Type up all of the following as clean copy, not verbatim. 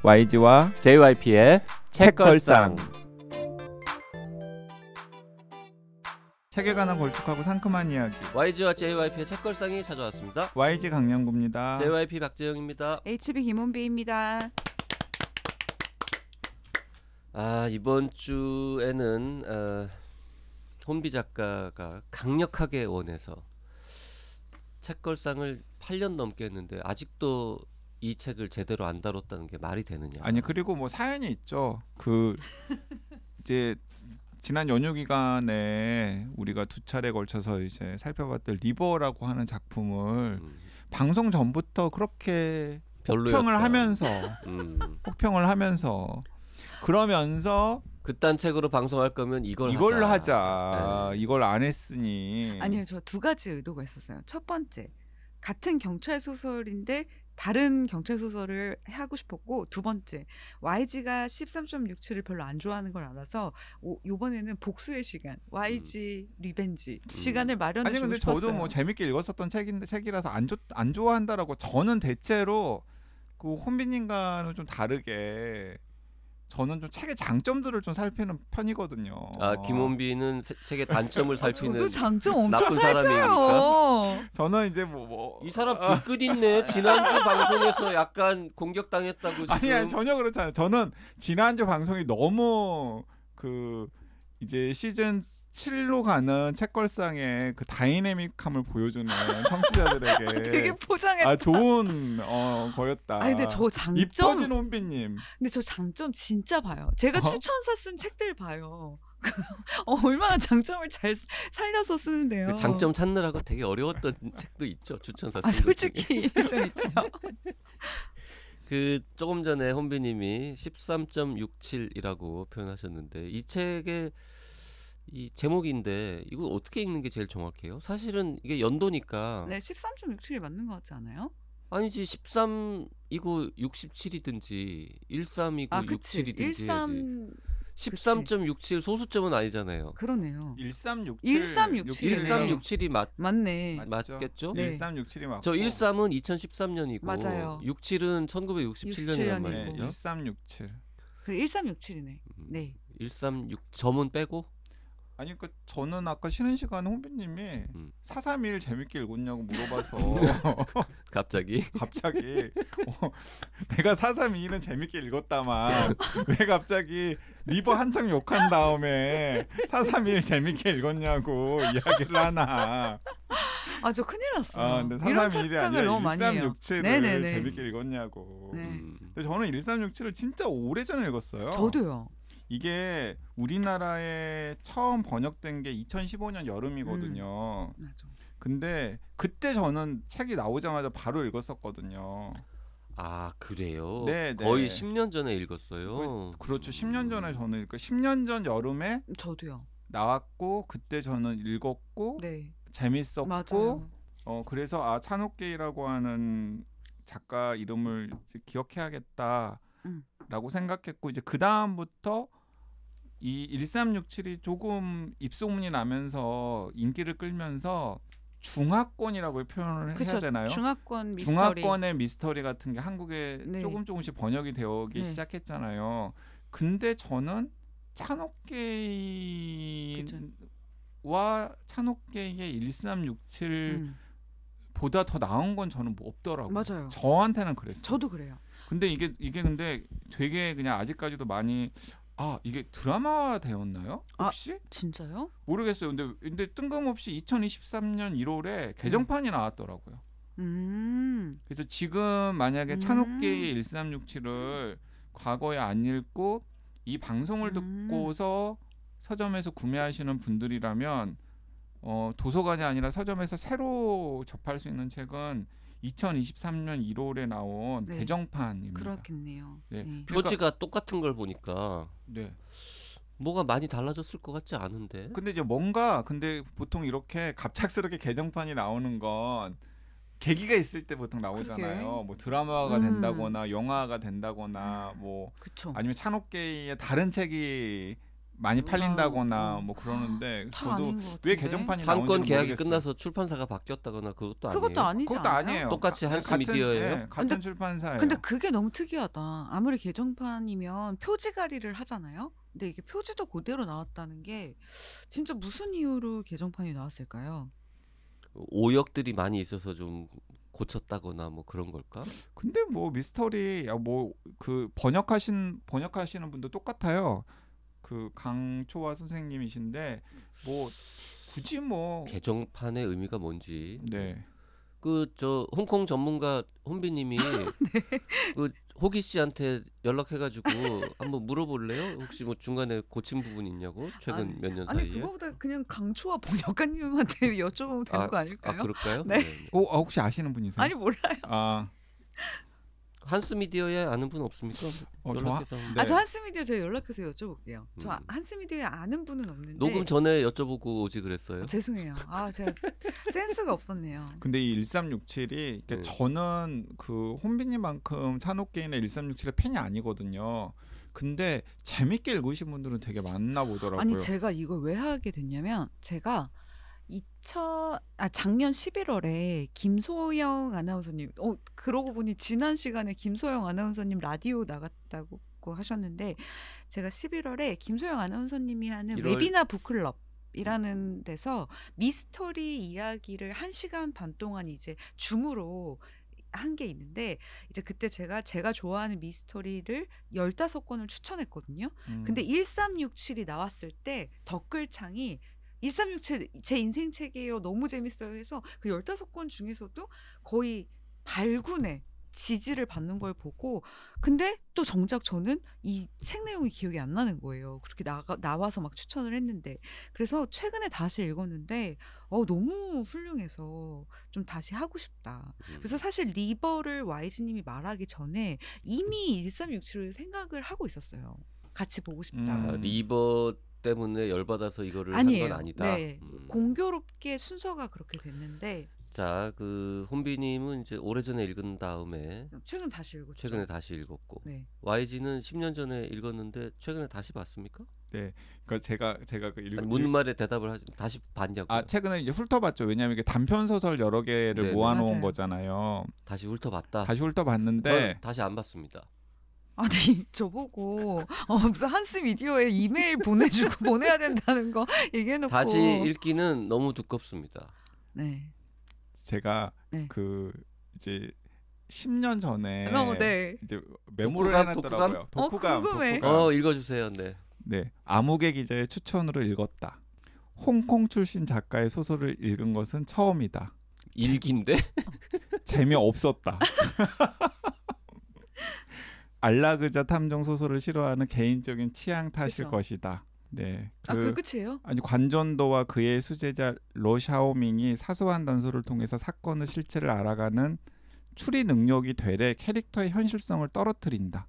YG와 JYP의 책걸상. 책에 관한 걸쭉하고 상큼한 이야기. YG와 JYP의 책걸상이 찾아왔습니다. YG 강량구입니다. JYP 박재영입니다. HB 김원비입니다. 이번 주에는 혼비 작가가 강력하게 원해서 책걸상을 8년 넘게 했는데 아직도 이 책을 제대로 안 다뤘다는 게 말이 되느냐. 아니 그리고 뭐 사연이 있죠. 이제 지난 연휴 기간에 우리가 두 차례 걸쳐서 이제 살펴봤던 리버라고 하는 작품을 방송 전부터 그렇게 혹평을 하면서 혹평을 하면서 그러면서 그딴 책으로 방송할 거면 이걸로 하자. 네. 이걸 안 했으니. 아니요, 저 두 가지 의도가 있었어요. 첫 번째, 같은 경찰 소설인데 다른 경찰 소설을 하고 싶었고, 두 번째, YG가 13.67을 별로 안 좋아하는 걸 알아서 이번에는 복수의 시간, YG 리벤지 시간을 마련해 주고 싶었어요. 아니 근데 저도 뭐 재밌게 읽었었던 책이라서 안 좋아한다라고. 저는 대체로 그 혼비님과는 좀 다르게 저는 좀 책의 장점들을 좀 살피는 편이거든요. 김원비는 책의 단점을 살피는 저도 장점 엄청 나쁜 살펴요. 저는 이제 이 사람 불끝 있네. 지난주 방송에서 약간 공격당했다고 지금. 아니 전혀 그렇지 않아요. 저는 지난주 방송이 너무 이제 시즌 7로 가는 책걸상의 그 다이내믹함을 보여주는 청취자들에게 되게 포장했다. 좋은 거였다. 근데 저 장점, 입 터진 혼비님. 근데 저 장점 진짜 봐요. 제가 추천사 쓴 책들 봐요. 얼마나 장점을 잘 살려서 쓰는데요. 그 장점 찾느라고 되게 어려웠던 책도 있죠. 추천사 쓴 솔직히 좀 있죠. 조금 전에 혼비님이 13.67이라고 표현하셨는데 이 책의 이 제목인데 이거 어떻게 읽는 게 제일 정확해요? 사실은 이게 연도니까. 네, 13.67이 맞는 것 같지 않아요? 아니지, 13이고 67이든지 13이고 67이든지 13.67 소수점은 아니잖아요. 그러네요. 1367이 맞네. 맞겠죠? 네. 1367이 맞고. 저 13은 2013년이고 맞아요. 67은 1967년이란 말이에요. 네, 1367. 그 1367이네. 네. 136 점은 빼고? 아니 저는 아까 쉬는 시간에 혼비님이 431 재밌게 읽었냐고 물어봐서 갑자기 내가 432는 재밌게 읽었다만 왜 갑자기 리버 한창 욕한 다음에 431 재밌게 읽었냐고 이야기를 하나. 저 큰일 났어요. 근데 431이 아니라 1367을 네네네. 재밌게 읽었냐고. 네. 근데 저는 1367을 진짜 오래전에 읽었어요. 저도요. 이게 우리나라에 처음 번역된 게 2015년 여름이거든요. 맞아. 근데 그때 저는 책이 나오자마자 바로 읽었었거든요. 그래요? 네, 거의 10년 전에 읽었어요. 그렇죠. 10년 전에 저는 10년 전 여름에 저도요. 나왔고 그때 저는 읽었고 네. 재밌었고 맞아요. 그래서 찬옥계라고 하는 작가 이름을 기억해야겠다라고 생각했고 이제 그 다음부터 이 1367이 조금 입소문이 나면서 인기를 끌면서 중화권이라고 표현을 해야 되나요? 중화권 미스터리. 중화권의 미스터리 같은 게 한국에 네. 조금씩 번역이 되기 시작했잖아요. 근데 저는 찬옥계와 찬옥계의 1367 보다 더 나은 건 저는 뭐 없더라고요. 맞아요. 저한테는 그랬어요. 저도 그래요. 근데 이게 근데 되게 그냥 아직까지도 많이 이게 드라마 되었나요? 혹시? 진짜요? 모르겠어요. 근데 뜬금없이 2023년 1월에 개정판이 나왔더라고요. 그래서 지금 만약에 찬옥계의 1367을 과거에 안 읽고 이 방송을 듣고서 서점에서 구매하시는 분들이라면 도서관이 아니라 서점에서 새로 접할 수 있는 책은 2023년 1월에 나온 개정판입니다. 그렇겠네요. 네. 표지가 똑같은 걸 보니까 뭐가 많이 달라졌을 것 같지 않은데. 근데 보통 이렇게 갑작스럽게 개정판이 나오는 건 계기가 있을 때 보통 나오잖아요. 그러게. 뭐 드라마가 된다거나 영화가 된다거나 뭐 그쵸. 아니면 찬옥계의 다른 책이 많이 팔린다거나 뭐 그러는데 다 저도 아닌 것 왜 같은데. 개정판이 한 건 나온지는 계약이 모르겠어요. 끝나서 출판사가 바뀌었다거나 그것도 아니에요. 그것도 아니지 그것도 않아요? 아니에요. 똑같이 한스 같은, 미디어예요? 네, 같은 근데- 출판사예요. 근데 그게 너무 특이하다. 아무리 개정판이면 표지 가리를 하잖아요. 근데 이게 표지도 그대로 나왔다는 게 진짜 무슨 이유로 개정판이 나왔을까요? 오역들이 많이 있어서 좀 고쳤다거나 뭐 그런 걸까? 근데 뭐 미스터리 뭐 그 번역하시는 분도 똑같아요. 그 강초화 선생님이신데 뭐 굳이 뭐 개정판의 의미가 뭔지. 네. 그 저 홍콩 전문가 혼비님이 그 호기 씨한테 연락해가지고 한번 물어볼래요? 혹시 뭐 중간에 고친 부분 있냐고 최근 몇 년 아니 사이에? 그거보다 그냥 강초와 번역가님한테 여쭤보면 되는 거 아닐까요? 아 그럴까요? 네. 혹시 아시는 분이세요? 아니 몰라요. 아, 한스 미디어에 아는 분 없습니까? 저 연락해서 네. 저 한스미디어 제가 연락해서 여쭤볼게요. 저 음. 한스미디어에 아는 분은 없는데 녹음 전에 여쭤보고 오지 그랬어요. 죄송해요. 제가 센스가 없었네요. 근데 이 1367이 그러니까 네. 저는 그 혼비님만큼 찬옥게인의 1367의 팬이 아니거든요. 근데 재밌게 읽으신 분들은 되게 많나 보더라고요. 아니 제가 이걸 왜 하게 됐냐면 제가 작년 11월에 김소영 아나운서님 그러고 보니 지난 시간에 김소영 아나운서님 라디오 나갔다고 하셨는데 제가 11월에 김소영 아나운서님이 하는 1월 웨비나 북클럽이라는 데서 미스터리 이야기를 1시간 반 동안 이제 줌으로 한 게 있는데 이제 그때 제가 좋아하는 미스터리를 15권을 추천했거든요. 근데 1367이 나왔을 때 댓글창이 1367 제 인생 책이에요. 너무 재밌어요 해서 그 15권 중에서도 거의 발군의 지지를 받는 걸 보고 근데 또 정작 저는 이 책 내용이 기억이 안 나는 거예요. 그렇게 나와서 막 추천을 했는데 그래서 최근에 다시 읽었는데 너무 훌륭해서 좀 다시 하고 싶다. 그래서 사실 리버를 YG님이 말하기 전에 이미 1367을 생각을 하고 있었어요. 같이 보고 싶다. 아, 리버 때문에 열받아서 이거를 한 아니에요. 건 아니다. 네. 공교롭게 순서가 그렇게 됐는데 자, 그 혼비님은 이제 오래전에 읽은 다음에 최근 다시 읽었죠. 최근에 다시 읽었고 네. YG는 10년 전에 읽었는데 최근에 다시 봤습니까? 네. 그러니까 제가 그 아니, 묻는 말에 대답을 하지 다시 봤냐고요? 최근에 이제 훑어봤죠. 왜냐하면 이게 단편 소설 여러 개를 네네. 모아놓은 맞아요. 거잖아요. 다시 훑어봤다. 다시 훑어봤는데 저는 다시 안 봤습니다. 아니 저보고 무슨 한스 미디어에 이메일 보내주고 보내야 된다는 거 얘기해놓고 다시 읽기는 너무 두껍습니다. 네. 제가 네. 그 이제 10년 전에 네. 이제 메모를 독후감? 해놨더라고요. 독후감. 궁금해. 읽어주세요. 네. 네, 아무개 기자의 추천으로 읽었다. 홍콩 출신 작가의 소설을 읽은 것은 처음이다. 일기인데? 재미없었다. 알라그자 탐정 소설을 싫어하는 개인적인 취향 탓일 그쵸. 것이다. 네, 그 끝이에요? 아니 관전도와 그의 수제자 로샤오밍이 사소한 단서를 통해서 사건의 실체를 알아가는 추리 능력이 되레 캐릭터의 현실성을 떨어뜨린다.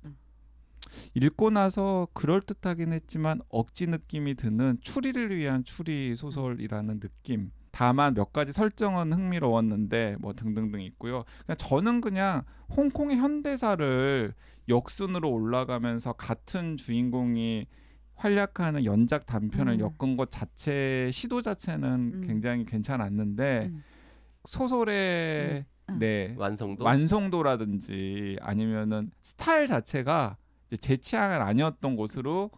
읽고 나서 그럴듯하긴 했지만 억지 느낌이 드는 추리를 위한 추리 소설이라는 느낌. 다만 몇 가지 설정은 흥미로웠는데 뭐 등등등 있고요. 저는 그냥 홍콩의 현대사를 역순으로 올라가면서 같은 주인공이 활약하는 연작 단편을 엮은 것 자체 시도 자체는 굉장히 괜찮았는데 소설의 네, 완성도라든지 아니면은 스타일 자체가 이제 제 취향은 아니었던 것으로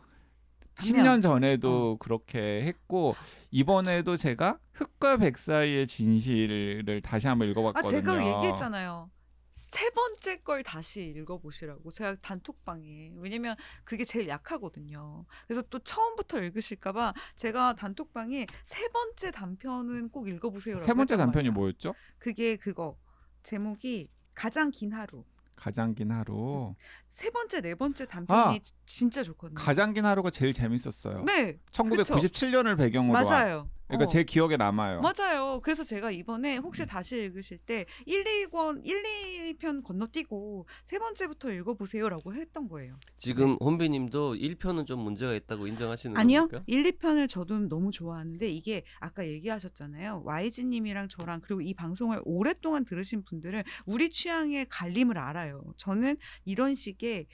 10년 전에도 그렇게 했고 이번에도 제가 흑과 백 사이의 진실을 다시 한번 읽어봤거든요. 제가 얘기했잖아요. 세 번째 걸 다시 읽어보시라고. 제가 단톡방에. 왜냐면 그게 제일 약하거든요. 그래서 또 처음부터 읽으실까봐 제가 단톡방에 세 번째 단편은 꼭 읽어보세요라고. 세 번째 단편이 뭐였죠? 그게 그거. 제목이 가장 긴 하루. 가장 긴 하루. 세 번째, 네 번째 단편이 진짜 좋거든요. 가장 긴 하루가 제일 재밌었어요. 네. 1997년을 배경으로 맞아요. 그러니까 제 기억에 남아요. 맞아요. 그래서 제가 이번에 혹시 다시 읽으실 때 1, 2편 건너뛰고 세 번째부터 읽어보세요라고 했던 거예요. 지금 혼비님도 1편은 좀 문제가 있다고 인정하시는 아니요. 겁니까? 1, 2편을 저도 너무 좋아하는데 이게 아까 얘기하셨잖아요. YG님이랑 저랑 그리고 이 방송을 오랫동안 들으신 분들은 우리 취향의 갈림을 알아요. 저는 이런 식의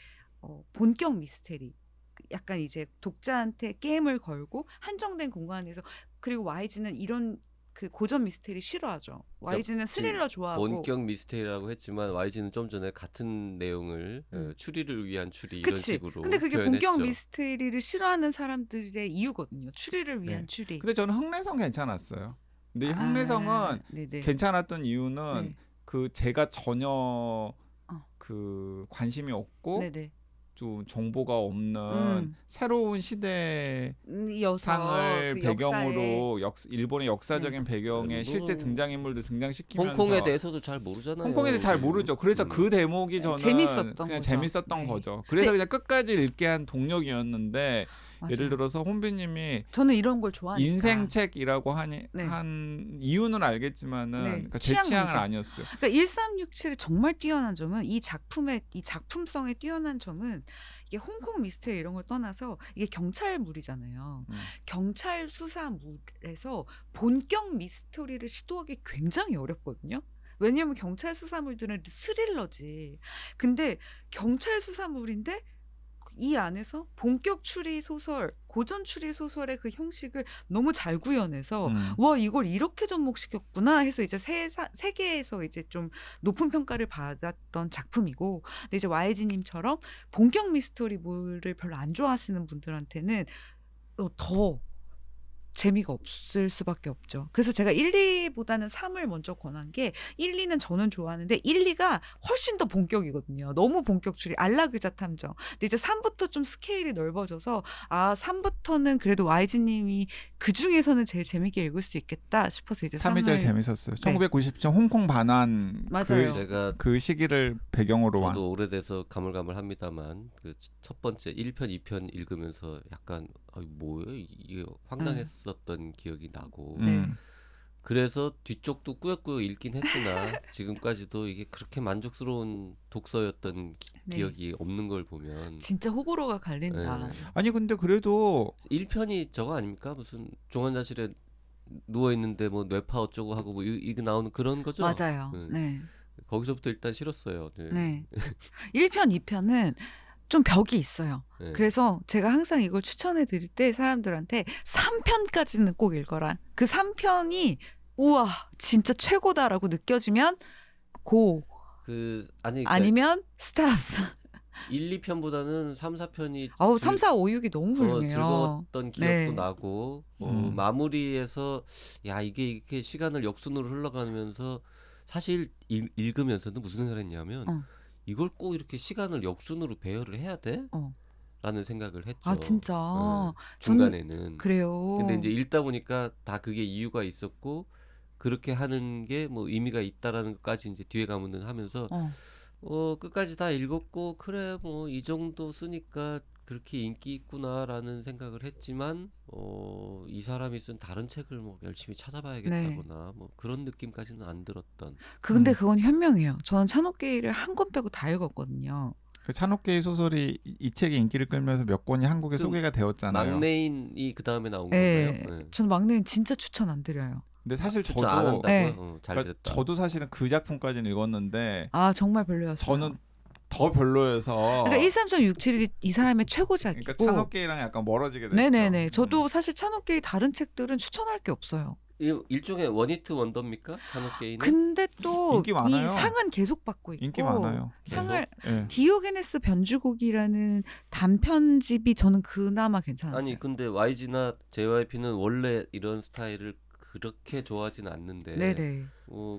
본격 미스테리 약간 이제 독자한테 게임을 걸고 한정된 공간에서 그리고 YG는 이런 그 고전 미스테리 싫어하죠. YG는 스릴러 좋아하고 본격 미스테리라고 했지만 YG는 좀 전에 같은 내용을 추리를 위한 추리 이런 그치. 식으로 근데 그게 표현했죠. 본격 미스테리를 싫어하는 사람들의 이유거든요. 추리를 위한 네. 추리. 근데 저는 흑내성 괜찮았어요. 근데 이 흑내성은 아, 네네. 괜찮았던 이유는 네. 그 제가 전혀 그 관심이 없고 네네. 좀 정보가 없는 새로운 시대 이어서 상을 그 배경으로 일본의 역사적인 배경에 뭐 실제 등장인물도 등장시키면서 홍콩에 대해서도 잘 모르잖아요. 홍콩에 잘 모르죠. 그래서 그 대목이 저는 재밌었던 그냥 거죠. 재밌었던 네. 거죠. 그래서 그냥 끝까지 읽게 한 동력이었는데 맞아요. 예를 들어서 혼비님이 저는 이런 걸 좋아하니까. 인생책이라고 네. 한 이유는 알겠지만은 네. 그러니까 제 취향 취향은 문제. 아니었어요. 그러니까 1367의 정말 뛰어난 점은 이 작품의 이 작품성의 뛰어난 점은 이게 홍콩 미스테리 이런 걸 떠나서 이게 경찰물이잖아요. 경찰 수사물에서 본격 미스터리를 시도하기 굉장히 어렵거든요. 왜냐하면 경찰 수사물들은 스릴러지. 근데 경찰 수사물인데 이 안에서 본격 추리 소설, 고전 추리 소설의 그 형식을 너무 잘 구현해서 와 이걸 이렇게 접목시켰구나 해서 이제 세계에서 이제 좀 높은 평가를 받았던 작품이고, 근데 이제 YG님처럼 본격 미스터리물을 별로 안 좋아하시는 분들한테는 더 재미가 없을 수밖에 없죠. 그래서 제가 1, 2보다는 3을 먼저 권한 게 1, 2는 저는 좋아하는데 1, 2가 훨씬 더 본격이거든요. 너무 본격 추리, 안락의자 탐정. 근데 이제 3부터 좀 스케일이 넓어져서 3부터는 그래도 YG님이 그 중에서는 제일 재밌게 읽을 수 있겠다 싶어서 이제 3이 제일 재밌었어요. 네. 1990년 홍콩 반환 맞아요. 제가 그 시기를 배경으로 한. 저도 오래돼서 가물가물합니다만 그 첫 번째 1편, 2편 읽으면서 약간 뭐예요? 이게 황당했었던 기억이 나고 그래서 뒤쪽도 꾸역꾸역 읽긴 했으나 지금까지도 이게 그렇게 만족스러운 독서였던 기억이 없는 걸 보면 진짜 호불호가 갈린다. 아니 근데 그래도 1편이 저거 아닙니까? 무슨 종환자실에 누워 있는데 뭐 뇌파 어쩌고 하고 뭐 이게 나오는 그런 거죠? 맞아요. 네. 거기서부터 일단 싫었어요. 네. 네. 1편, 2편은 좀 벽이 있어요. 네. 그래서 제가 항상 이걸 추천해 드릴 때 사람들한테 3편까지는 꼭 읽어라. 그 3편이 우와 진짜 최고다라고 느껴지면 고 그러니까 아니면 스탑. 1, 2편보다는 3, 4편이 3, 4, 5, 6이 너무 훌륭해요. 즐거웠던 기억도 네. 나고 마무리에서 야 이게 이렇게 시간을 역순으로 흘러가면서 사실 읽으면서도 무슨 생각을 했냐면 이걸 꼭 이렇게 시간을 역순으로 배열을 해야 돼? 라는 생각을 했죠. 아 진짜. 중간에는. 그래요. 근데 이제 읽다 보니까 다 그게 이유가 있었고 그렇게 하는 게 뭐 의미가 있다라는 것까지 이제 뒤에 가면은 하면서 끝까지 다 읽었고 그래 뭐 이 정도 쓰니까 그렇게 인기 있구나라는 생각을 했지만 이 사람이 쓴 다른 책을 뭐 열심히 찾아봐야겠다거나 뭐 그런 느낌까지는 안 들었던. 근데 그건 현명해요. 저는 찬옥게이를 한 권 빼고 다 읽었거든요. 그 찬옥게이 소설이 이 책이 인기를 끌면서 몇 권이 한국에 소개가 되었잖아요. 막내인이 그 다음에 나온 네. 건가요? 네. 저는 막내인 진짜 추천 안 드려요. 근데 사실 추천 안 한다고요? 네. 잘 그러니까 됐다. 저도 사실은 그 작품까지는 읽었는데 정말 별로였어요. 저는 더 별로여서. 그러니까 13.67이 이 사람의 최고작이고. 그러니까 찬옥게이랑 약간 멀어지게 됐죠. 네네네. 저도 사실 찬옥게이 다른 책들은 추천할 게 없어요. 일종의 원히트 원더입니까? 찬옥게이는? 근데 또 인기 이 많아요. 상은 계속 받고 있고 인기 많아요. 상을 네. 디오게네스 변주곡이라는 단편집이 저는 그나마 괜찮았어요. 아니 근데 YG나 JYP는 원래 이런 스타일을 그렇게 좋아하지는 않는데 네네.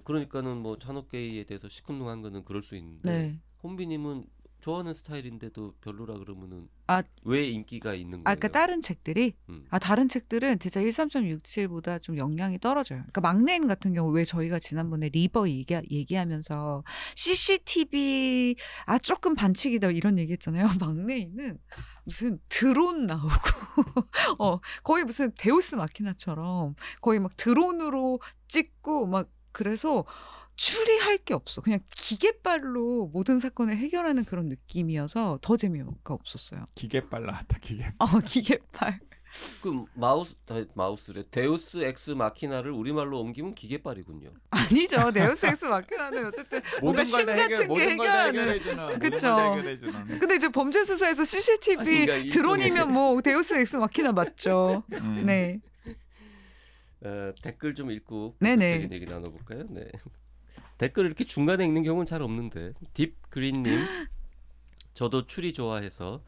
그러니까는 뭐 찬옥게이에 대해서 시큰둥한 거는 그럴 수 있는데 네. 혼비님은 좋아하는 스타일인데도 별로라 그러면은 아, 왜 인기가 있는 거예요? 그러니까 다른 책들이 다른 책들은 진짜 13.67보다 좀 영향이 떨어져요. 그러니까 막내인 같은 경우 왜 저희가 지난번에 리버 얘기하면서 CCTV 조금 반칙이다 이런 얘기했잖아요. 막내인은 무슨 드론 나오고 거의 무슨 데우스 마키나처럼 거의 막 드론으로 찍고 막 그래서 추리할 게 없어. 그냥 기계발로 모든 사건을 해결하는 그런 느낌이어서 더 재미가 없었어요. 기계빨 나왔다. 기계. 기계발. 그 마우스래. 데우스 엑스 마키나를 우리말로 옮기면 기계빨이군요. 아니죠. 데우스 엑스 마키나는 어쨌든 뭔가 신 같은 게 해결하는. 그렇죠. 근데 이제 범죄 수사에서 CCTV 그러니까 드론이면 뭐 데우스 엑스 마키나 맞죠. 네. 댓글 좀 읽고 네네. 본격적인 얘기 나눠볼까요? 네. 댓글 이렇게 중간에 읽는 경우는 잘 없는데 딥그린님 저도 추리 좋아해서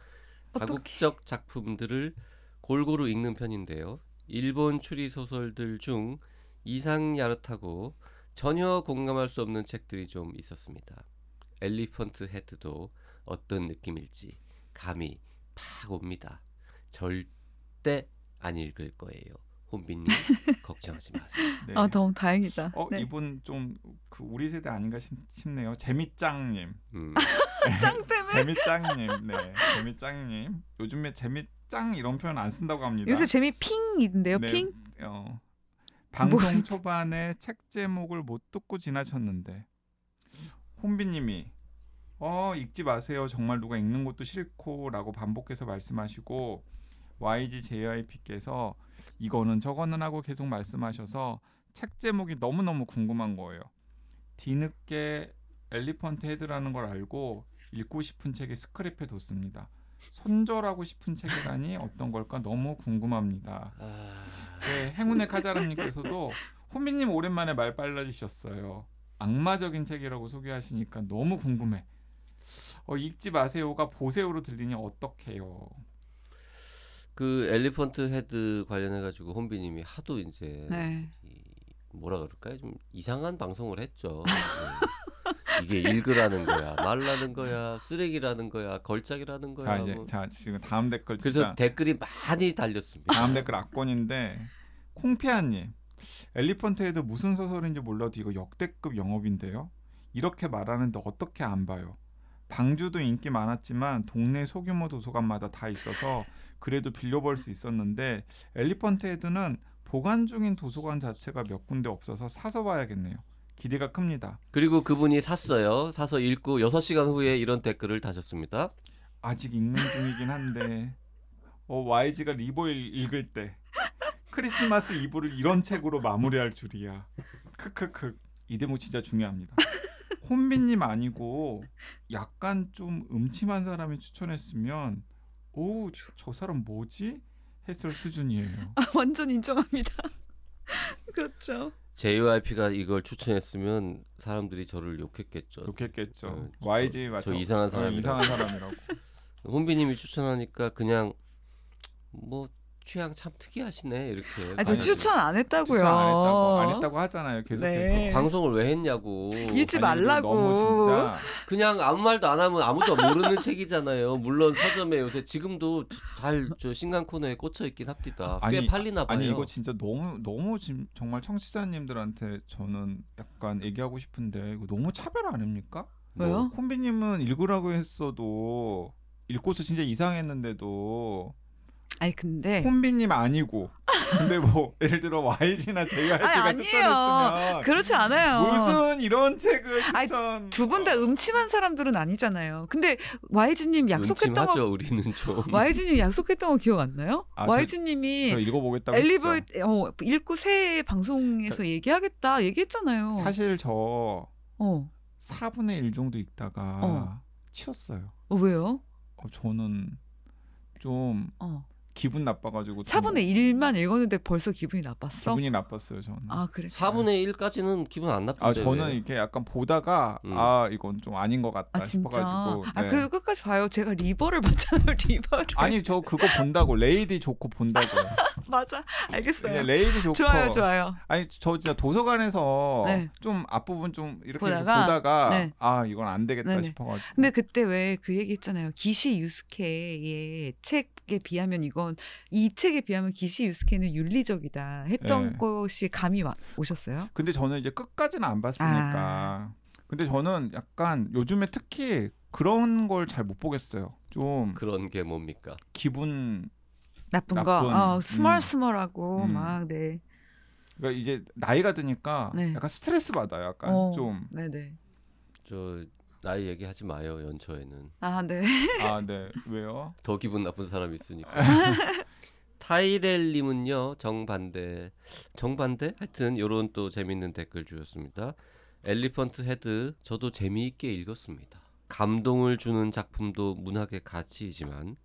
다국적 작품들을 골고루 읽는 편인데요. 일본 추리 소설들 중 이상 야릇하고 전혀 공감할 수 없는 책들이 좀 있었습니다. 엘리펀트 헤드도 어떤 느낌일지 감이 팍 옵니다. 절대 안 읽을 거예요. 혼비님 걱정하지 마세요. 네. 아, 너무 다행이다. 네. 이분 좀 그 우리 세대 아닌가 싶네요. 재미짱님. 짱 때문에. 재미짱님. 네, 재미짱님. 요즘에 재미짱 이런 표현 안 쓴다고 합니다. 요새 재미 핑인데요. 네, 핑. 방송 초반에 책 제목을 못 듣고 지나쳤는데 혼비님이 읽지 마세요. 정말 누가 읽는 것도 싫고라고 반복해서 말씀하시고 YG JYP께서 이거는 저거는 하고 계속 말씀하셔서 책 제목이 너무너무 궁금한 거예요. 뒤늦게 엘리펀트 헤드라는 걸 알고 읽고 싶은 책에 스크랩해 뒀습니다. 손절하고 싶은 책이라니 어떤 걸까 너무 궁금합니다. 네, 행운의 카자람님께서도 혼비님 오랜만에 말 빨라지셨어요. 악마적인 책이라고 소개하시니까 너무 궁금해. 읽지 마세요가 보세요로 들리니 어떡해요? 그 엘리펀트 헤드 관련해 가지고 혼비님이 하도 이제 네. 뭐라 그럴까요? 좀 이상한 방송을 했죠. 이게 읽으라는 거야, 말라는 거야, 쓰레기라는 거야, 걸작이라는 거야. 자, 이제 지금 다음 댓글 그래서 진짜 댓글이 많이 달렸습니다. 다음 댓글 압권인데 콩피아님 엘리펀트 헤드 무슨 소설인지 몰라도 이거 역대급 영업인데요. 이렇게 말하는데 어떻게 안 봐요? 방주도 인기 많았지만 동네 소규모 도서관마다 다 있어서 그래도 빌려볼 수 있었는데 엘리펀트 헤드는 보관 중인 도서관 자체가 몇 군데 없어서 사서 봐야겠네요. 기대가 큽니다. 그리고 그분이 샀어요. 사서 읽고 6시간 후에 이런 댓글을 다셨습니다. 아직 읽는 중이긴 한데 YG가 리보 읽을 때 크리스마스 이브를 이런 책으로 마무리할 줄이야. 크크크. 이 대목 진짜 중요합니다. 혼비님 아니고 약간 좀 음침한 사람이 추천했으면 저 사람 뭐지? 했을 수준이에요. 완전 인정합니다. 그렇죠. JYP가 이걸 추천했으면 사람들이 저를 욕했겠죠. YG 저 이상한 사람이라고. 혼비님이 추천하니까 그냥 뭐 취향 참 특이하시네 이렇게. 저 추천 안 했다고요. 추천 안 했다고 하잖아요. 계속해서. 네. 방송을 왜 했냐고. 읽지 말라고. 너무 진짜. 그냥 아무 말도 안 하면 아무도 모르는 책이잖아요. 물론 서점에 요새 지금도 잘 신간 코너에 꽂혀 있긴 합니다. 꽤 팔리나 봐요. 아니 이거 진짜 너무 정말 청취자님들한테 저는 약간 얘기하고 싶은데 이거 너무 차별 아닙니까? 왜요? 혼비님은 읽으라고 했어도 읽고서 진짜 이상했는데도. 아니 근데 혼비님 아니고 근데 뭐 예를 들어 YG나 JYP가 추천했으면 그렇지 않아요. 무슨 이런 책을 추천. 두 분 다 음침한 사람들은 아니잖아요. 근데 YG님 약속했던 거 우리는 좀 YG님 약속했던 거 기억 안 나요? YG님이 저 읽어보겠다고 엘리버트 읽고 새 방송에서 얘기했잖아요. 사실 저 4분의 1 정도 읽다가 치웠어요. 왜요? 저는 좀 기분 나빠가지고 4분의 1만 읽었는데 벌써 기분이 나빴어? 기분이 나빴어요 저는. 아 그래? 4분의 1까지는 기분 안 나쁜데. 저는 이렇게 약간 보다가 이건 좀 아닌 것 같다 싶어가지고. 네. 그래도 끝까지 봐요. 제가 리버를 봤잖아요. 리버를. 아니 저 그거 본다고 레이디 조커 본다고. 맞아. 알겠어요. 레이디 조커. 좋아요. 아니 저 진짜 도서관에서 좀 앞부분 좀 이렇게 보다가 네. 이건 안 되겠다 싶어가지고. 근데 그때 왜 그 얘기 했잖아요. 기시 유스케의 책에 비하면 이 책에 비하면 기시 유스케는 윤리적이다 했던 것이 감이 오셨어요? 근데 저는 이제 끝까지는 안 봤으니까. 근데 저는 약간 요즘에 특히 그런 걸 잘 못 보겠어요. 좀 그런 게 뭡니까? 기분 나쁜 거, 스멀스멀하고 막 그러니까 이제 나이가 드니까 약간 스트레스 받아요. 약간 좀. 네네. 저 나이 얘기하지 마요 연초에는. 네. 네. 왜요? 더 기분 나쁜 사람이 있으니까. 타이렐님은요 정반대 하여튼 요런 또 재밌는 댓글 주셨습니다. 엘리펀트 헤드 저도 재미있게 읽었습니다. 감동을 주는 작품도 문학의 가치이지만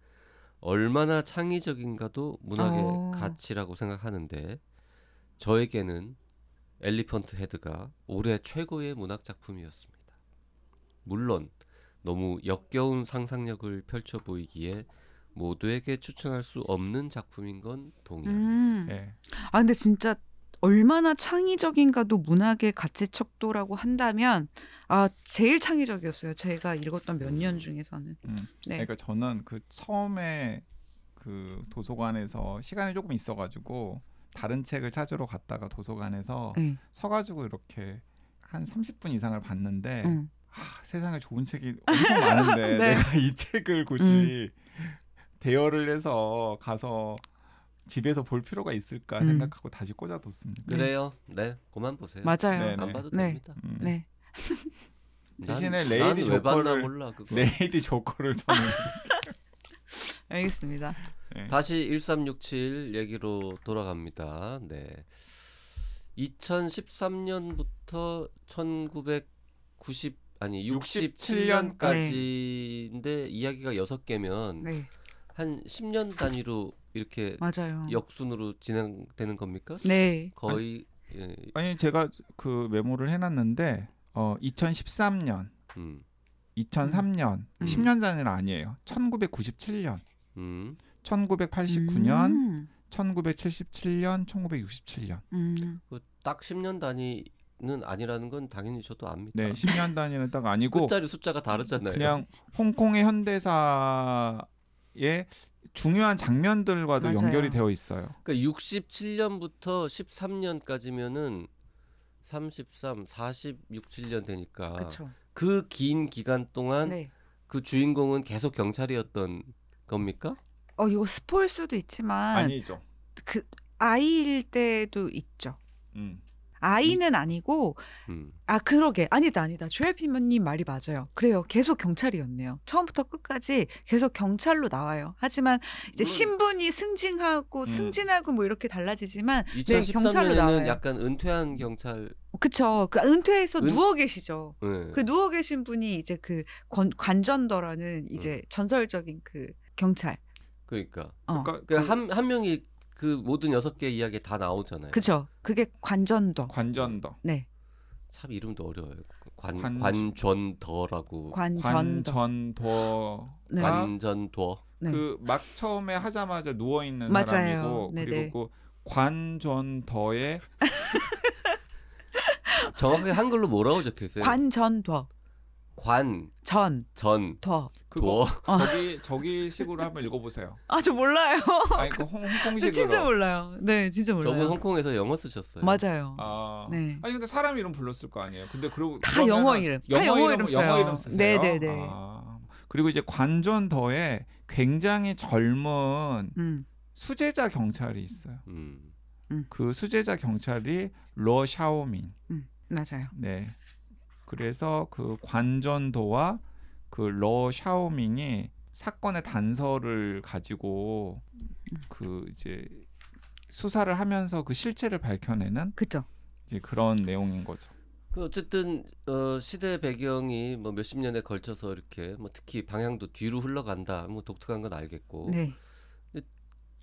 얼마나 창의적인가도 문학의 가치라고 생각하는데 저에게는 엘리펀트 헤드가 올해 최고의 문학 작품이었습니다. 물론 너무 역겨운 상상력을 펼쳐 보이기에 모두에게 추천할 수 없는 작품인 건 동의합니다. 네. 아 근데 진짜 얼마나 창의적인가도 문학의 가치 척도라고 한다면 제일 창의적이었어요. 제가 읽었던 몇 년 중에서는. 네. 그러니까 저는 그 처음에 그 도서관에서 시간이 조금 있어가지고 다른 책을 찾으러 갔다가 도서관에서 네. 서가지고 이렇게 한 30분 이상을 봤는데 세상에 좋은 책이 엄청 많은데 네. 내가 이 책을 굳이 대여를 해서 가서 집에서 볼 필요가 있을까 생각하고 다시 꽂아뒀습니다. 그래요. 네, 그만 보세요. 맞아요. 네네. 안 봐도 네. 됩니다. 네. 대신에 난 레이디 왜 봤나 조커를 몰라 그거. 레이디 조커를 저는 알겠습니다. 네. 다시 1367 얘기로 돌아갑니다. 네. 2013년부터 67년까지인데 이야기가 6개면 네. 한 10년 단위로 이렇게 맞아요. 역순으로 진행되는 겁니까? 네. 거의 예. 아니 제가 그 메모를 해놨는데 2013년, 2003년, 10년 전은 아니에요. 1997년, 1989년, 1977년, 1967년. 딱 10년 단위는 아니라는 건 당연히 저도 압니다. 네, 10년 단위는 딱 아니고 끝자리 숫자가 다르잖아요. 그냥 홍콩의 현대사의 중요한 장면들과도 맞아요. 연결이 되어 있어요. 그러니까 67년부터 13년까지면은 33, 46, 7년 되니까 그렇죠. 그 긴 기간 동안 네. 그 주인공은 계속 경찰이었던 겁니까? 이거 스포일 수도 있지만 아니죠. 그 아이일 때도 있죠. 아이는 아니고 그러게 아니다 조엘피머님 말이 맞아요. 그래요. 계속 경찰이었네요. 처음부터 끝까지 계속 경찰로 나와요. 하지만 이제 신분이 승진하고 뭐 이렇게 달라지지만 네, 경찰로 2013년에는 나와요. 약간 은퇴한 경찰. 그쵸. 그 은퇴해서 누워 계시죠. 네. 그 누워 계신 분이 이제 그 관전더라는 이제 전설적인 그 경찰. 그러니까 그러니까 한 명이 그 모든 6개 이야기에 다 나오잖아요. 그쵸. 그게 관전더. 관전더. 네. 참 이름도 어려워요. 관전더. 관전더라고. 관전더. 네. 관전더. 네. 그 막 처음에 하자마자 누워 있는 맞아요. 사람이고 네네. 그리고 그 관전더의 정확하게 한글로 뭐라고 적혀 있어요? 관전더. 전. 더. 그거 저기 식으로 한번 읽어보세요. 저 몰라요. 아니 그 홍콩식으로. 저 진짜 몰라요. 네, 진짜 몰라요. 저분 홍콩에서 영어 쓰셨어요. 맞아요. 네. 아니 근데 사람 이름 불렀을 거 아니에요. 근데 다 영어 이름. 영어 이름 쓰세요. 네네네. 그리고 이제 관전더에 굉장히 젊은 수제자 경찰이 있어요. 그 수제자 경찰이 러샤오밍. 맞아요. 네. 그래서 그 관전도와 그 러샤오밍이 사건의 단서를 가지고 그 이제 수사를 하면서 그 실체를 밝혀내는 그죠. 이제 그런 내용인 거죠. 그 어쨌든 시대 배경이 뭐 몇십 년에 걸쳐서 이렇게 뭐 특히 방향도 뒤로 흘러간다. 뭐 독특한 건 알겠고. 네. 근데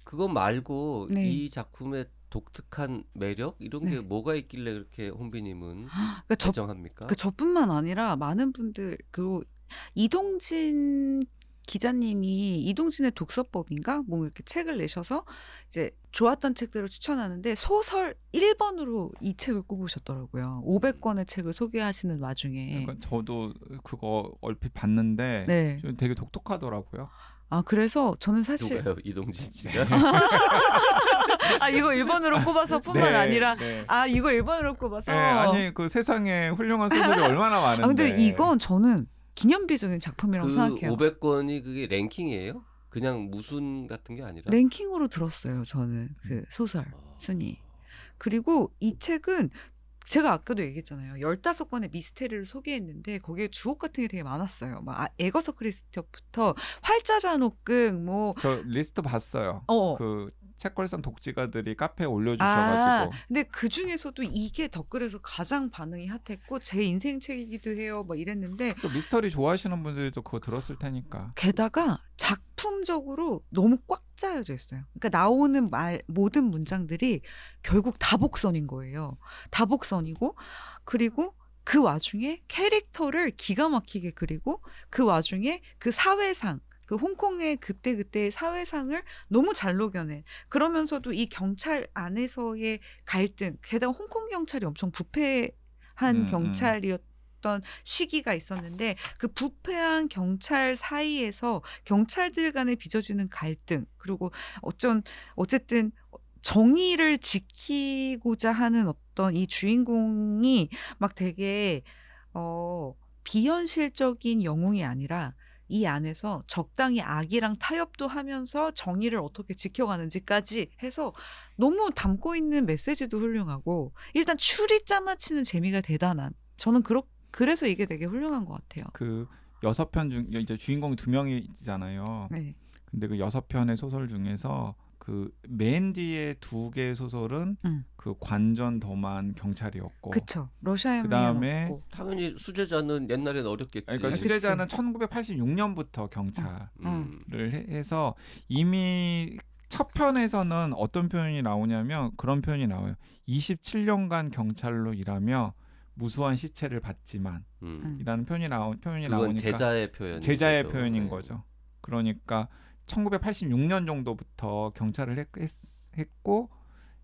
그거 말고 네. 이 작품의 독특한 매력 이런 게 뭐가 있길래 그렇게 혼비님은 애정합니까? 저뿐만 아니라 많은 분들 그리고 이동진 기자님이 이동진의 독서법인가 뭐 이렇게 책을 내셔서 이제 좋았던 책들을 추천하는데 소설 1번으로 이 책을 꼽으셨더라고요. 500권의 책을 소개하시는 와중에. 그러니까 저도 그거 얼핏 봤는데 네. 되게 독특하더라고요. 그래서 저는 사실 누가요? 이동진 씨가? 이거 1번으로 꼽아서뿐만 아니라 네. 이거 1번으로 꼽아서 네, 아니 그 세상에 훌륭한 소설이 얼마나 많은데. 근데 이건 저는 기념비적인 작품이라고 생각해요. 500권이 그게 랭킹이에요? 그냥 무순 같은 게 아니라? 랭킹으로 들었어요. 저는 그 소설 순위. 그리고 이 책은 제가 아까도 얘기했잖아요. 15권의 미스테리를 소개했는데 거기에 주옥 같은 게 되게 많았어요. 막 에거서 크리스티부터 활자잔혹극 뭐 저 리스트 봤어요. 그 책걸상 독지가들이 카페에 올려주셔가지고 근데 그 중에서도 이게 댓글에서 가장 반응이 핫했고 제 인생 책이기도 해요. 뭐 이랬는데 또 미스터리 좋아하시는 분들도 그거 들었을 테니까. 게다가 작품적으로 너무 꽉 짜여져 있어요. 그러니까 나오는 모든 문장들이 결국 다복선인 거예요. 다복선이고 그리고 그 와중에 캐릭터를 기가 막히게 그리고 그 와중에 그 사회상 그 홍콩의 그때그때의 사회상을 너무 잘 녹여내. 그러면서도 이 경찰 안에서의 갈등, 게다가 홍콩 경찰이 엄청 부패한 경찰이었던 시기가 있었는데 그 부패한 경찰 사이에서 경찰들 간에 빚어지는 갈등, 그리고 어쨌든 정의를 지키고자 하는 어떤 이 주인공이 막 되게 비현실적인 영웅이 아니라 이 안에서 적당히 악이랑 타협도 하면서 정의를 어떻게 지켜가는지까지 해서 너무 담고 있는 메시지도 훌륭하고 일단 추리 짜맞히는 재미가 대단한, 저는 그래서 이게 되게 훌륭한 것 같아요. 그 6편 중 이제 주인공이 2명이잖아요. 네. 근데 그 6편의 소설 중에서 그 맨 뒤에 2개의 소설은 그 관전 더만 경찰이었고, 그쵸. 러시아에 그다음에 당연히 수제자는 옛날엔 어렵겠지. 그러니까 수제자는 1986년부터 경찰을 해서 이미 첫 편에서는 어떤 표현이 나오냐면 그런 표현이 나와요. 27년간 경찰로 일하며 무수한 시체를 봤지만 이라는 표현이 나오니까 제자의 표현인 거죠. 그러니까 1986년 정도부터 경찰을 했고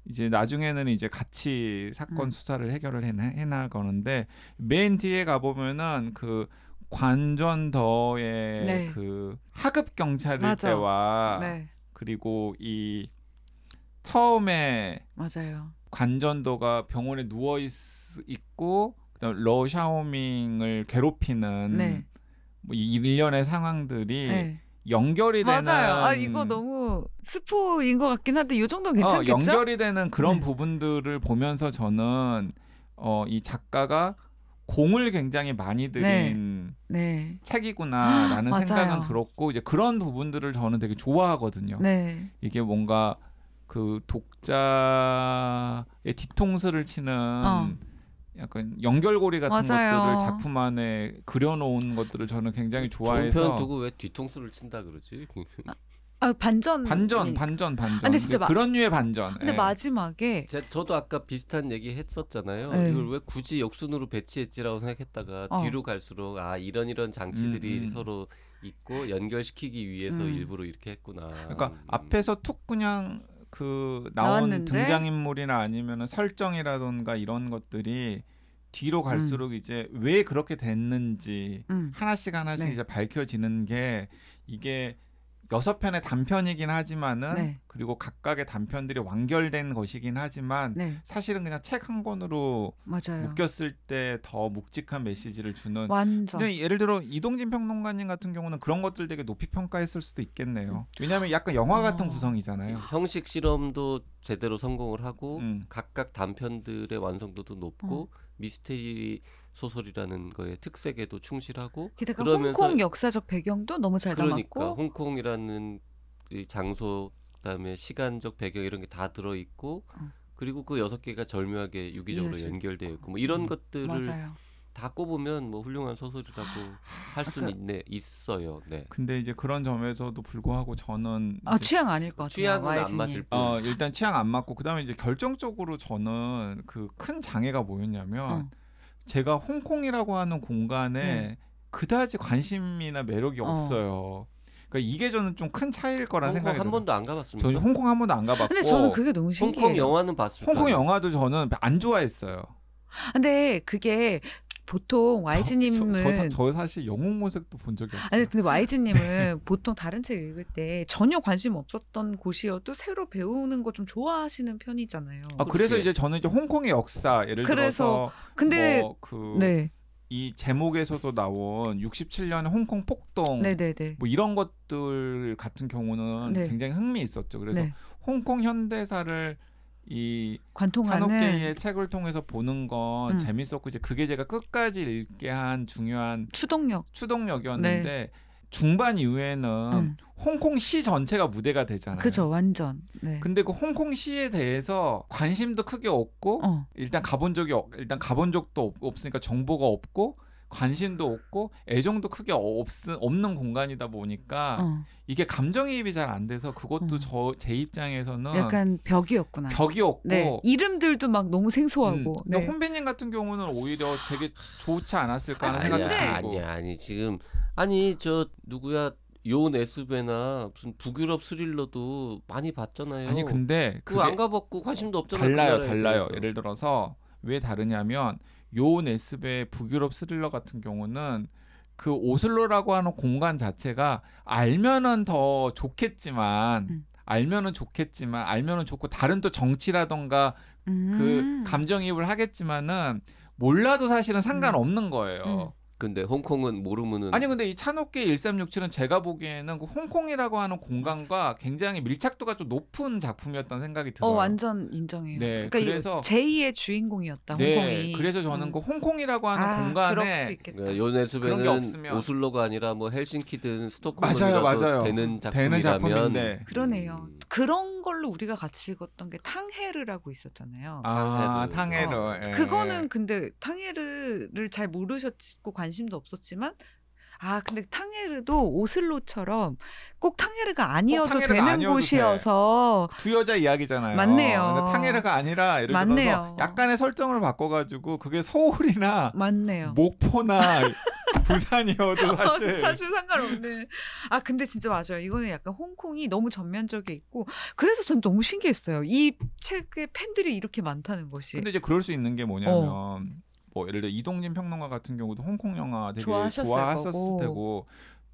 이제 나중에는 이제 같이 사건 수사를 해결을 해나가는데 맨 뒤에 가보면은 그 관전더의 그 하급 경찰일 때와 그리고 이 처음에 관전도가 병원에 누워 있고 그다음 러샤오밍을 괴롭히는 뭐 일련의 상황들이 연결이 되는. 맞아요. 이거 너무 스포인 것 같긴 한데 이 정도는 괜찮겠죠? 연결이 되는 그런 부분들을 보면서 저는 이 작가가 공을 굉장히 많이 들인 책이구나라는 생각은 들었고 이제 그런 부분들을 저는 되게 좋아하거든요. 이게 뭔가 그 독자의 뒤통수를 치는 약간 연결고리 같은 것들을 작품 안에 그려놓은 것들을 저는 굉장히 좋아해서. 좋은 표현 두고 왜 뒤통수를 친다 그러지? 반전. 근데 진짜 그런 류의 반전. 근데 마지막에 저도 아까 비슷한 얘기 했었잖아요. 이걸 왜 굳이 역순으로 배치했지라고 생각했다가 뒤로 갈수록 이런 장치들이 서로 있고 연결시키기 위해서 일부러 이렇게 했구나. 그러니까 앞에서 툭 그냥 그 나온 등장인물이나 아니면은 설정이라던가 이런 것들이 뒤로 갈수록 이제 왜 그렇게 됐는지 하나씩 이제 밝혀지는 게 이게 6편의 단편이긴 하지만은 그리고 각각의 단편들이 완결된 것이긴 하지만 사실은 그냥 책 한 권으로 묶였을 때 더 묵직한 메시지를 주는. 근데 예를 들어 이동진 평론가님 같은 경우는 그런 것들 되게 높이 평가했을 수도 있겠네요. 왜냐하면 약간 영화 같은 구성이잖아요. 형식 실험도 제대로 성공을 하고 각각 단편들의 완성도도 높고 미스테리 소설이라는 거에 특색에도 충실하고 게다가 홍콩 역사적 배경도 너무 잘 담았고 그러니까 홍콩이라는 이 장소 그다음에 시간적 배경 이런 게 다 들어있고 그리고 그 6개가 절묘하게 유기적으로 연결되어 있고 뭐 이런 것들을 다 꼽으면 뭐 훌륭한 소설이라고 할 수는 있어요. 네. 근데 이제 그런 점에서도 불구하고 저는 취향 아닐 것 같아요. 취향은 안 맞을 뿐. 일단 취향 안 맞고 그다음에 이제 결정적으로 저는 그 큰 장애가 뭐였냐면 제가 홍콩이라고 하는 공간에 그다지 관심이나 매력이 없어요. 그러니까 이게 저는 좀 큰 차이일 거란 생각이 들어요. 한 번도 안 가봤습니다. 저는 홍콩 한 번도 안 가봤고. 근데 저는 그게 너무 신기해요. 홍콩 영화는 봤어요. 홍콩 영화도 저는 안 좋아했어요. 근데 그게 보통 YG님은 저 사실 영웅 모색도 본 적이 없어요. 아니 근데 YG님은 보통 다른 책 읽을 때 전혀 관심 없었던 곳이어도 새로 배우는 거 좀 좋아하시는 편이잖아요. 그래서 이제 저는 이제 홍콩의 역사 예를 들어서 근데 이 제목에서도 나온 67년 홍콩 폭동 뭐 이런 것들 같은 경우는 굉장히 흥미 있었죠. 그래서 홍콩 현대사를 이 찬옥계의 책을 통해서 보는 건 재밌었고 이제 그게 제가 끝까지 읽게 한 중요한 추동력이었는데 중반 이후에는 홍콩시 전체가 무대가 되잖아요. 그죠, 완전. 네. 근데 그 홍콩시에 대해서 관심도 크게 없고 일단 가본 적도 없으니까 정보가 없고 관심도 없고 애정도 크게 없는 공간이다 보니까 이게 감정이입이 잘 안 돼서 그것도 제 입장에서는 약간 벽이었구나. 벽이었고 네. 이름들도 막 너무 생소하고. 근데 혼비님 같은 경우는 오히려 되게 좋지 않았을까 하는 생각도 들고. 아니 지금 아니 저 누구야 요온 에스베나 무슨 북유럽 스릴러도 많이 봤잖아요. 아니 근데 그거 안 가봤고 관심도 없잖아요. 달라요. 예를 들어서 왜 다르냐면 요온 에스베 북유럽 스릴러 같은 경우는 그 오슬로라고 하는 공간 자체가 알면은 좋겠지만 알면은 좋고 다른 또 정치라던가 그 감정이입을 하겠지만은 몰라도 사실은 상관없는 거예요. 근데 홍콩은 모르면은 아니 근데 이 찬옥계 1367은 제가 보기에는 그 홍콩이라고 하는 공간과 굉장히 밀착도가 좀 높은 작품이었다는 생각이 들어요. 완전 인정해요. 네, 그러니까 그래서 제2의 주인공이었다. 네, 홍콩이. 그래서 저는 그 홍콩이라고 하는 공간에 요네스베는 오슬로가 아니라 뭐 헬싱키든 스톡홀름이라도 맞아요. 되는 작품인데 그러네요. 그런 걸로 우리가 같이 읽었던 게 탕헤르라고 있었잖아요. 탕헤르. 예. 그거는 근데 탕헤르를 잘 모르셨고 관심도 없었지만 근데 탕헤르도 오슬로처럼 꼭 탕헤르가 아니어도 되는 곳이어서 두 여자 이야기잖아요. 맞네요. 근데 탕헤르가 아니라 예를 들어서 약간의 설정을 바꿔가지고 그게 서울이나 맞네요. 목포나 부산이어도 사실 상관없네. 근데 진짜 맞아요. 이거는 약간 홍콩이 너무 전면적에 있고 그래서 전 너무 신기했어요. 이 책의 팬들이 이렇게 많다는 것이. 근데 이제 그럴 수 있는 게 뭐냐면 뭐 예를 들어 이동진 평론가 같은 경우도 홍콩 영화 되게 좋아하셨을 테고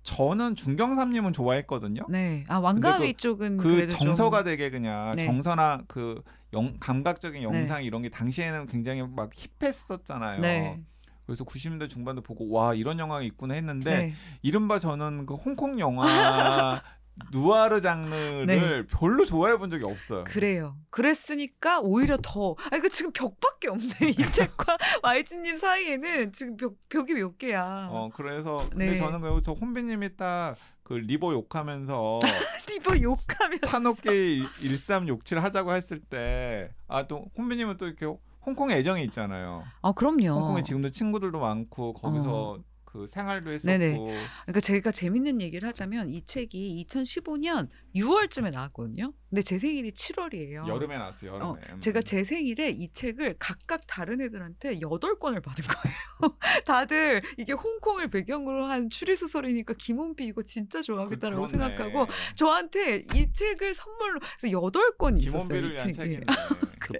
저는 중경삼님은 좋아했거든요. 네. 왕가위 쪽은 그 정서가 되게 그냥 네. 정서나 그 감각적인 영상 이런 게 당시에는 굉장히 막 힙했었잖아요. 네. 그래서 90년대 중반도 보고 와 이런 영화가 있구나 했는데 이른바 저는 그 홍콩 영화 누아르 장르를 별로 좋아해 본 적이 없어요. 그래요. 그랬으니까 오히려 더 그 지금 벽밖에 없네. 이 책과 YG님 사이에는 지금 벽이 몇 개야. 그래서 근데 저는 저 혼비님이 딱 그 리버 욕하면서 찬옥계 1367 하자고 했을 때 또 혼비님은 또 이렇게 홍콩에 애정이 있잖아요. 그럼요. 홍콩에 지금도 친구들도 많고 거기서 그 생활도 했었고. 네네. 그러니까 제가 재밌는 얘기를 하자면 이 책이 2015년 6월쯤에 나왔거든요. 근데 제 생일이 7월이에요. 여름에 나왔어요. 여름에. 제가 제 생일에 이 책을 각각 다른 애들한테 8권을 받은 거예요. 다들 이게 홍콩을 배경으로 한 추리소설이니까 김원비 이거 진짜 좋아하겠다라고 생각하고 저한테 이 책을 선물로 그래서 8권이 있었어요. 김원비를 위한 책이네.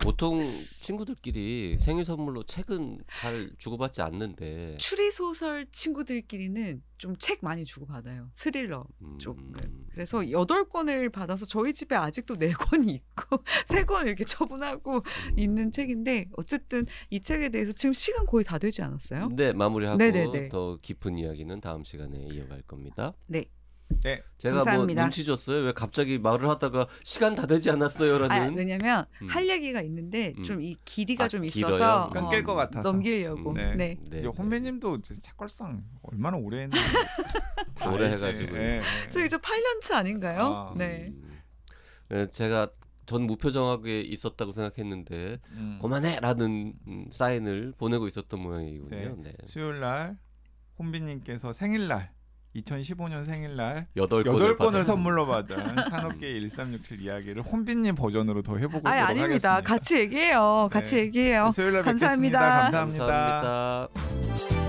보통 친구들끼리 생일 선물로 책은 잘 주고받지 않는데 추리소설 친구들끼리는 좀 책 많이 주고받아요. 스릴러 쪽은. 그래서 8권을 받아서 저희 집에 아직도 4권이 있고 3권 이렇게 처분하고 있는 책인데 어쨌든 이 책에 대해서 지금 시간 거의 다 되지 않았어요? 네, 마무리하고 네네네. 더 깊은 이야기는 다음 시간에 이어갈 겁니다. 네. 네. 제가 감사합니다. 뭐 눈치 줬어요? 왜 갑자기 말을 하다가 시간 다 되지 않았어요라는. 왜냐면 할 얘기가 있는데 좀 이 길이가 좀 길어요? 있어서 끊길 것 같아서 넘기려고. 네. 혼배님도 책걸상 얼마나 오래 했는데 오래 해가지고. 저 이제 8년차 아닌가요? 네. 제가 전 무표정하게 있었다고 생각했는데 그만해라는 사인을 보내고 있었던 모양이군요. 네. 수요일날 혼비님께서 생일날 2015년 생일날 8권을 선물로 받은 찬옥계 1367 이야기를 혼비님 버전으로 더 해보도록 하겠습니다. 같이 얘기해요. 같이 얘기해요. 수요일날 감사합니다. 뵙겠습니다. 감사합니다. 감사합니다.